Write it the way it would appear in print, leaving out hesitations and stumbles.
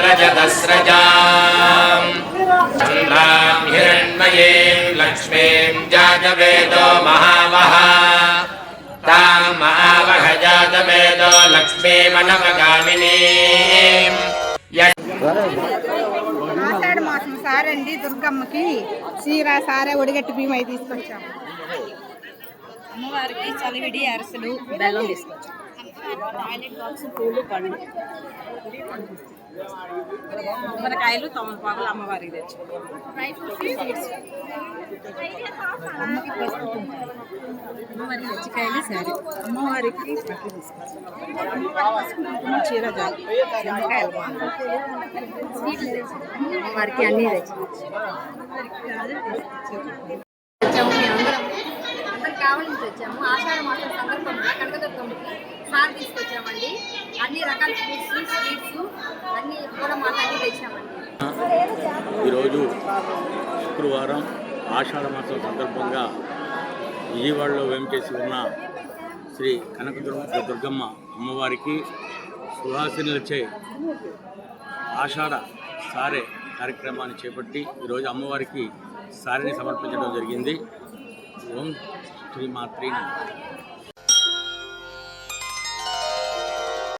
रजतस्रजाम् चन्द्रां हिरण्मयीं लक्ष्मीं जातवेदो महावः तां महावह जातवेदो लक्ष्मीमनवगामिनीं ఆషాఢ మాసం సారండి దుర్గమ్మకి చీర సారే ఒడిగట్టి బియ్యం అవి తీసుకొచ్చాము. అమ్మవారికి చలివిడి అరసలు బెల్లం తీసుకొచ్చాము. టాయిలెట్ బాక్స్ పూలు పండు కొబ్బరికాయలు తమలపాకులు అమ్మవారికి తెచ్చుకున్నాం. అమ్మకి పసుపు అమ్మవారికి తెచ్చికాయలు సరే అమ్మవారికి బట్టలు తీసుకొచ్చాం. చీర జాలు నిమ్మకాయలు అమ్మవారికి అన్నీ తెచ్చుకోవచ్చు. కావాలని వచ్చాము. ఆషాఢ మాసం సందర్భంగా కనకదుర్గమ్మకి సార్ తీసుకొచ్చామండి. అన్ని రకాల ఫ్రూట్స్ స్వీట్స్ అన్ని కూడా మాకు అన్ని తెచ్చామండి. ఈరోజు శుక్రవారం ఆషాఢ మాసం సందర్భంగా విజయవాడలో వేంచేసి ఉన్న శ్రీ కనకదుర్గమ్మ అమ్మవారికి సుహాసినులచే ఆషాఢ సారే కార్యక్రమాన్ని చేపట్టి ఈరోజు అమ్మవారికి సారిని సమర్పించడం జరిగింది. ఓం శ్రీ మాత్రి.